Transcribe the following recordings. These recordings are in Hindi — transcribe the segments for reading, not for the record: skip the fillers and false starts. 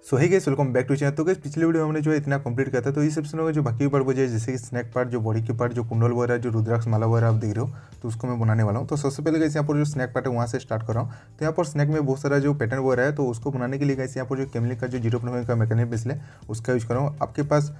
So hey guys, welcome back to channel. तो गाइस, पिछले वीडियो में हमने जो है इतना कंप्लीट किया था, तो इस एपिसोड में जो बाकी पार्ट बचे हैं, जैसे कि स्नैक पार्ट, जो बॉडी की पार्ट, जो कुंडल वगैरह, जो रुद्राक्ष माला वगैरह आप देख रहे हो, तो उसको मैं बनाने वाला हूँ। तो सबसे पहले गाइस यहाँ पर जो स्नैक पार्ट है वहाँ से स्टार्ट कर रहा हूँ। तो यहाँ पर स्नैक में बहुत सारा जो पैटर्न वगैरह है, तो उसको बनाने के लिए गाइस यहाँ पर जो कैमलिन का जो 0.5 का मैकेनिक पेंसिल है उसका यूज कर रहा हूँ। आपके पास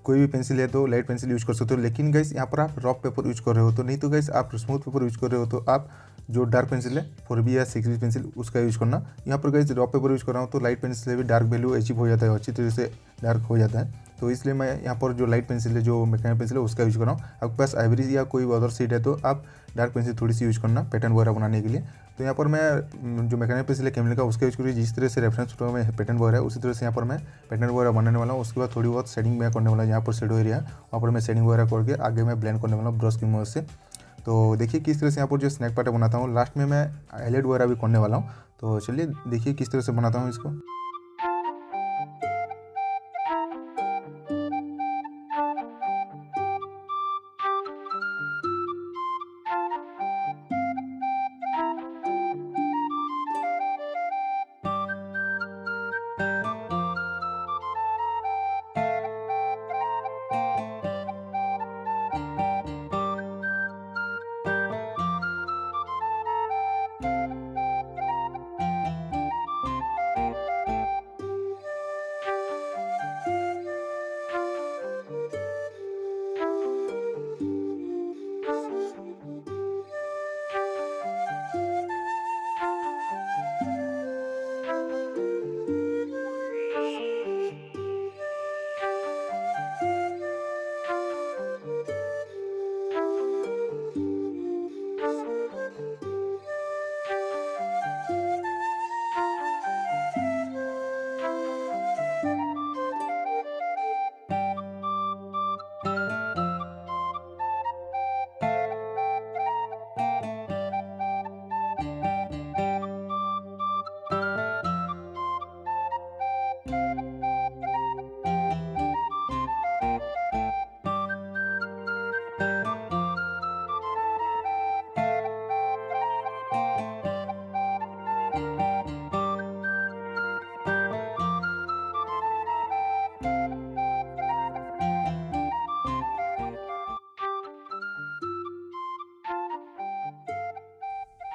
कोई भी पेंसिल है तो लाइट पेंसिल यूज कर सकते हो, लेकिन गाइस यहाँ पर आप रफ पेपर यूज कर रहे हो तो नहीं, तो गाइस आप स्मूथ पेपर यूज कर रहे हो तो आप जो डार्क पेंसिल है 4B या 6B पेंसिल उसका यूज करना। यहाँ पर गाइस रफ पेपर यूज कर रहा हूँ तो लाइट पेंसिल से भी डार्क वैल्यू अचीव हो जाता है, अच्छी तरह से डार्क हो जाता है। तो इसलिए मैं यहाँ पर जो लाइट पेंसिल है, जो मैकेनिक पेंसिल है उसका यूज कर रहा हूँ। आपके पास आइवरी या कोई अदर सीड है तो आप डार्क पेंसिल थोड़ी सी यूज करना पैटर्न वगैरह बनाने के लिए। तो यहाँ पर मैं जो मैकेनिक पेंसिल है कैमलिन का उसका यूज करूँगी। जिस तरह से रेफरेंस फोटो में पैटर्न वगैरह है उसी तरह से यहाँ पर मैं पैटर्न वगैरह बनाने वाला हूँ। उसके बाद थोड़ी बहुत शेडिंग मैं करने वाला हूँ। यहाँ पर शेडो एरिया वहाँ पर मैं शेडिंग वगैरह करके आगे मैं ब्लेंड करने वाला हूँ ब्रश की मदद से। तो देखिए किस तरह से यहाँ पर जो स्नैक पार्ट बनाता हूँ, लास्ट में मैं हाईलाइट वगैरह भी करने वाला हूँ। तो चलिए देखिए किस तरह से बनाता हूँ इसको।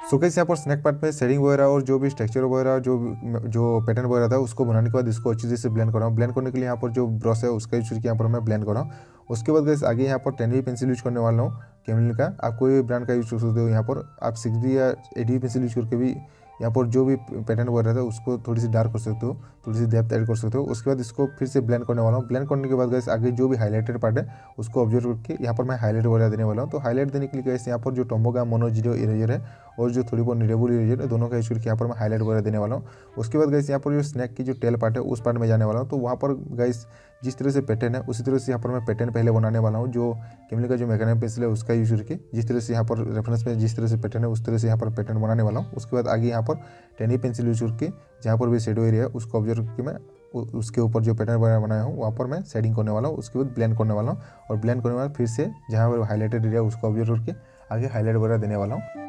सो गाइस यहाँ पर स्नैक पार्ट में शेडिंग वगैरह और जो भी स्ट्रक्चर वगैरह जो जो पैटर्न वगैरह था उसको बनाने के बाद इसको अच्छी तरह से ब्लेंड कर रहा हूँ। ब्लेंड करने के लिए यहाँ पर जो ब्रश है उसका यूज करके यहाँ पर मैं ब्लेंड कर रहा हूँ। उसके बाद गाइस आगे यहाँ पर 10B पेंसिल यूज करने वाला हूँ कैमलिन का। आप कोई भी ब्रांड का यूज कर सकते हो। यहाँ पर आप 6B या 8B पेंसिल यूज करके भी यहाँ पर जो भी पैटर्न वगैरह था उसको थोड़ी सी डार्क कर सकते हो, थोड़ी सी डेप्थ ऐड कर सकते हो। उसके बाद इसको फिर से ब्लेंड करने वाला हूँ। ब्लेंड करने के बाद गाइस आगे जो भी हाईलाइटेड पार्ट है उसको ऑब्जर्व करके यहाँ पर मैं हाईलाइट वगैरह देने वाला हूँ। तो हाईलाइट देने के लिए गाइस यहाँ पर जो टोम्बो का मोनो जीरो इरेजर है और जो थोड़ी बहुत निरेबल इरेजर है दोनों का यूज करके यहाँ पर मैं हाईलाइट वगैरह देने वाला हूँ। उसके बाद गाइस यहाँ पर जो स्नैक की जो टेल पार्ट है उस पार्ट में जाने वाला हूँ। तो वहाँ पर गाइस जिस तरह से पैटर्न है उसी तरह से यहाँ पर मैं पैटर्न पहले बनाने वाला हूँ। जो कैमलिन का जो मैकेनिक पेंसिल है उसका यूज करके जिस तरह से यहाँ पर रेफरेंस में जिस तरह से पैटर्न है उस तरह से यहाँ पर पैटर्न बनाने वाला हूँ। उसके बाद आगे यहाँ पर 10B पेंसिल यूज करके जहाँ पर भी शेडो एरिया है उसको ऑब्जर्व करके मैं उसके ऊपर जो पैटर्न वगैरह बनाया हूँ वहाँ पर मैं शेडिंग करने वाला हूँ। उसके बाद ब्लेंड करने वाला हूँ और ब्लेंड करने के बाद फिर से जहाँ पर हाईलाइटेड एरिया उसको ऑब्जर्व करके आगे हाईलाइट वगैरह देने वाला हूँ।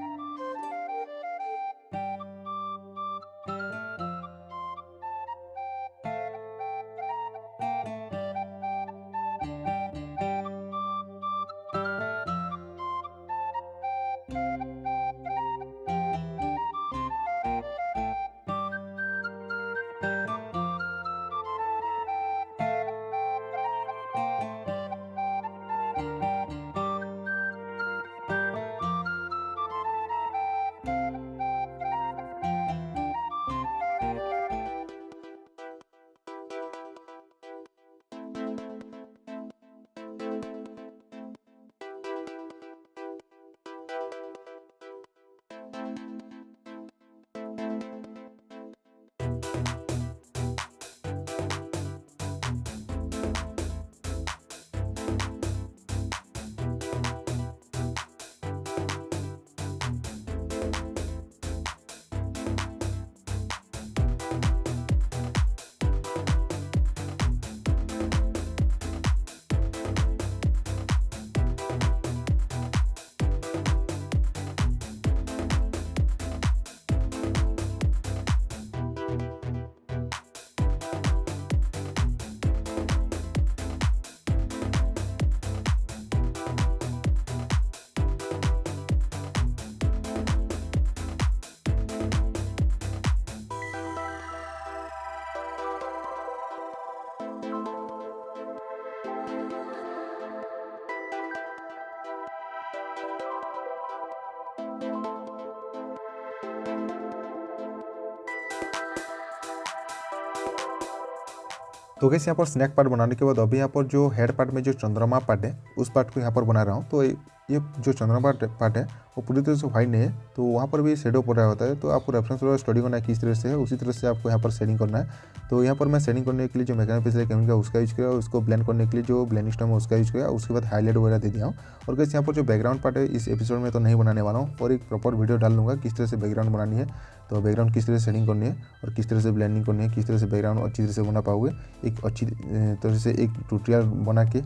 तो गैस यहाँ पर स्नैक पार्ट बनाने के बाद अभी यहाँ पर जो हेड पार्ट में जो चंद्रमा पार्ट है उस पार्ट को यहाँ पर बना रहा हूँ। तो ये जो चंद्रमा पार्ट है वो पूरी तरह से वाइट नहीं है, तो वहाँ पर भी शेडो पड़ रहा होता है। तो आपको रेफरेंस वगैरह स्टडी करना है किस तरह से है, उसी तरह से आपको यहाँ पर शेडिंग करना है। तो यहाँ पर मैं शेडिंग करने के लिए जो मैकेनिकल पेंसिल केमिकल का उसका यूज किया, उसको ब्लेंड करने के लिए जो ब्लेंडिंग स्टोन है उसका यूज किया, उसके बाद हाईलाइट वगैरह दे दिया हूँ। और गैस यहाँ पर जो बैकग्राउंड पार्ट है इस एपिसोड में तो नहीं बनाने वाला हूँ, और एक प्रॉपर वीडियो डाल दूँगा किस तरह से बैकग्राउंड बनानी है, तो बैकग्राउंड किस तरह से शेडिंग करनी है और किस तरह से ब्लेंडिंग करनी है, किस तरह से बैकग्राउंड अच्छी तरह से बना पाओगे। एक अच्छी तरह से एक ट्यूटोरियल बना के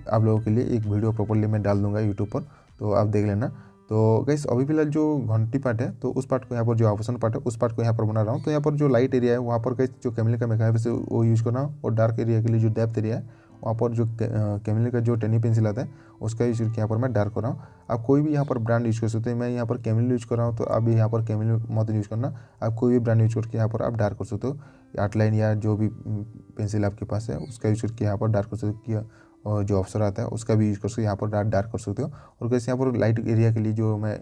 आप लोगों के लिए एक वीडियो प्रॉपरली मैं डाल दूंगा यूट्यूब पर, तो आप देख लेना। तो गैस अभी फिलहाल जो घंटी पार्ट है तो उस पार्ट को यहाँ पर जो आभूषण पार्ट है उस पार्ट को यहाँ पर बना रहा हूँ। तो यहाँ पर जो लाइट एरिया है वहाँ पर गैस जो कैमलिन का मैकेनिकल है वो यूज़ करना, और डार्क एरिया के लिए जो डेप्थ एरिया है वहाँ पर जो कैमलिन का जो टेनी पेंसिल आता है उसका यूज करके यहाँ पर मैं डार्क कर रहा हूँ। आप कोई भी यहाँ पर ब्रांड यूज कर सकते हैं, मैं यहाँ पर कैमलिन यूज कर रहा हूँ, तो आप भी यहाँ पर कैमलिन मत यूज करना, आप कोई भी ब्रांड यूज करके यहाँ पर आप डार्क कर सकते हो। आउटलाइन या जो भी पेंसिल आपके पास है उसका यूज करके यहाँ पर डार्क कर सकते हो, और जो अप्सर आता है उसका भी यूज कर सकते हो, यहाँ पर डार्क कर सकते हो। और कैसे यहाँ पर लाइट एरिया के लिए जो मैं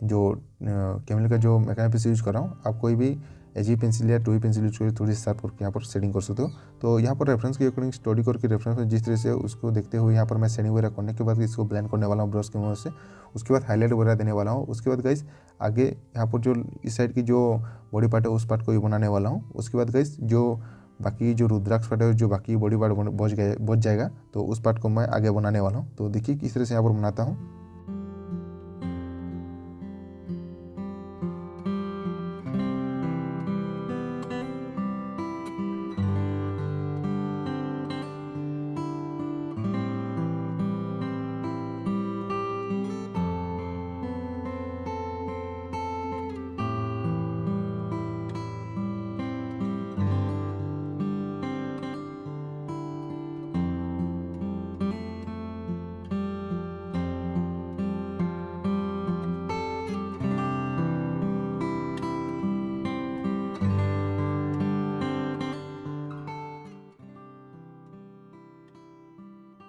जो कैमलिन का जो मैकेनिकल पेंसिल यूज कर रहा हूँ, आप कोई भी एजी पेंसिल या टूई पेंसिल यूज करके थोड़ी सी शार्प करके यहाँ पर शेडिंग कर सकते हो। तो यहाँ पर रेफरेंस के अकॉर्डिंग स्टडी करके रेफरेंस में जिस तरह से उसको देखते हुए यहाँ पर मैं शेडिंग वगैरह करने के बाद इसको ब्लेंड करने वाला हूँ ब्रश की मदद से। उसके बाद हाईलाइट वगैरह देने वाला हूँ। उसके बाद गाइस आगे यहाँ पर जो इस साइड की जो बॉडी पार्ट है उस पार्ट को भी बनाने वाला हूँ। उसके बाद गाइस जो बाकी जो रुद्राक्ष पार्ट है, जो बाकी बॉडी पार्ट बच जाएगा, तो उस पार्ट को मैं आगे बनाने वाला हूँ। तो देखिए किस तरह से यहाँ पर बनाता हूँ।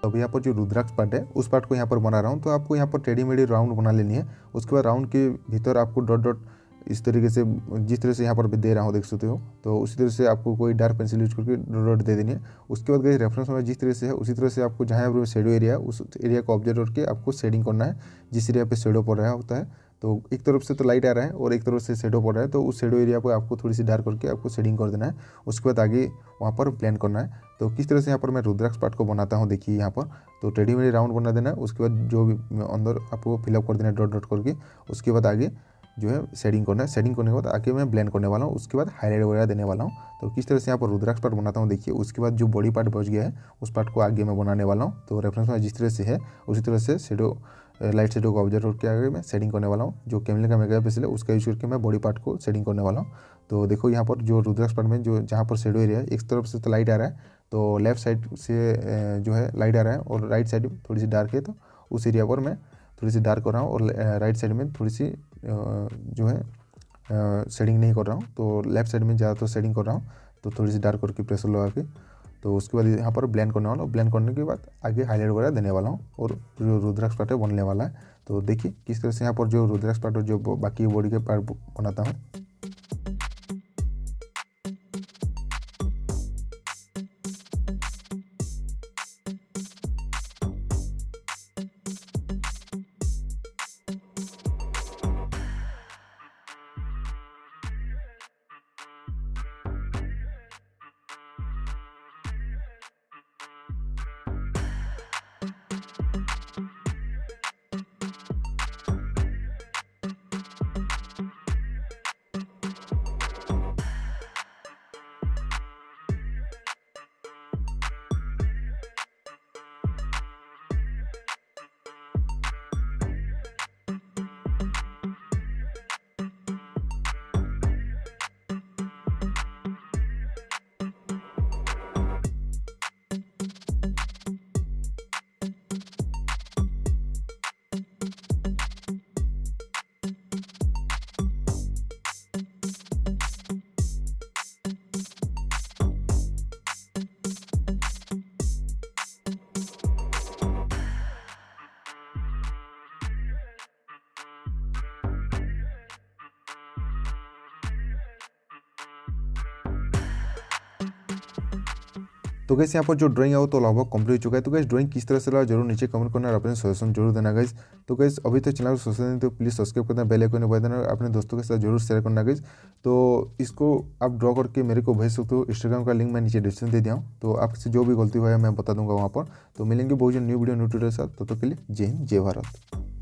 अभी यहाँ पर जो रुद्राक्ष पार्ट है उस पार्ट को यहाँ पर बना रहा हूँ। तो आपको यहाँ पर टेढ़ी मेढ़ी राउंड बना लेनी है। उसके बाद राउंड के भीतर आपको डॉट डॉट इस तरीके से, जिस तरह से यहाँ पर दे रहा हूँ देख सकते हो, तो उसी तरह से आपको कोई डार्क पेंसिल यूज करके डॉट डॉट दे देनी है। उसके बाद गई रेफरेंस में जिस तरह से है उसी तरह से आपको जहाँ पर शेडो एरिया है उस एरिया को ऑब्जर्व करके आपको शेडिंग करना है। जिस एरिया पर शेडो पड़ रहा होता है, तो एक तरफ से तो लाइट आ रहा है और एक तरफ से शेडो पड़ रहा है, तो उस शेडो एरिया को आपको थोड़ी सी डार्क करके आपको शेडिंग कर देना है। उसके बाद आगे वहाँ पर ब्लेंड करना है। तो किस तरह से यहाँ पर मैं रुद्राक्ष पार्ट को बनाता हूँ देखिए यहाँ पर, तो टेढ़ी मेढ़ी राउंड बना देना है। उसके बाद जो भी अंदर आपको फिलअप कर देना है डॉट डॉट करके। उसके बाद आगे जो है शेडिंग करना है। शेडिंग करने के बाद आगे मैं ब्लेंड करने वाला हूँ। उसके बाद हाईलाइट वगैरह देने वाला हूँ। तो किस तरह से यहाँ पर रुद्राक्ष पार्ट बनाता हूँ देखिए। उसके बाद जो बॉडी पार्ट बच गया है उस पार्ट को आगे मैं बनाने वाला हूँ। तो रेफरेंस में जिस तरह से है उसी तरह से शेडो लाइट शेडो को ऑब्जर्व करके आगे मैं शेडिंग करने वाला हूँ। जो कैमलिन का मैकेनिकल पेंसिल है उसका यूज करके मैं बॉडी पार्ट को शेडिंग करने वाला हूँ। तो देखो यहाँ पर जो रुद्राक्ष पार्ट में जो जहाँ पर शेडो एरिया है एक तरफ से तो लाइट आ रहा है, तो लेफ्ट साइड से जो है लाइट आ रहा है और राइट साइड थोड़ी सी डार्क है, तो उस एरिया पर मैं थोड़ी सी डार्क कर रहा हूँ और राइट साइड में थोड़ी सी जो है शेडिंग नहीं कर रहा हूँ। तो लेफ्ट साइड में ज़्यादातर शेडिंग कर रहा हूँ, तो थोड़ी सी डार्क करके प्रेशर लगा के। तो उसके बाद यहाँ पर ब्लेंड करने वाला हूँ। ब्लेंड करने के बाद आगे हाईलाइट वगैरह देने वाला हूँ और जो रुद्राक्ष पार्ट है बनने वाला है। तो देखिए किस तरह से यहाँ पर जो रुद्राक्ष पार्ट और जो बाकी बॉडी के पार्ट बनाता हूँ। तो गैस यहाँ पर जो ड्राइंग है वो तो लगभग कंप्लीट हो चुका है। तो गैस ड्राइंग किस तरह से लगा जरूर नीचे कमेंट करना और अपने सजेशन जरूर देना गैस। तो गैस अभी तो चैनल को सब्सक्राइब नहीं तो प्लीज़ सब्सक्राइब करना, बेल आइकन दबा देना और अपने दोस्तों के साथ जरूर शेयर करना गैस। तो इसको आप ड्रॉ करके मेरे को भेज सकते हो। इंस्टाग्राम का लिंक मैं नीचे डिस्क्रिप्शन दे दिया हूँ, तो आपसे जो भी गलती हुआ है मैं बता दूंगा वहाँ पर। तो मिलेंगे बहुत न्यू वीडियो न्यू ट्यूटोरियल के साथ, तो के लिए जय हिंद जय भारत।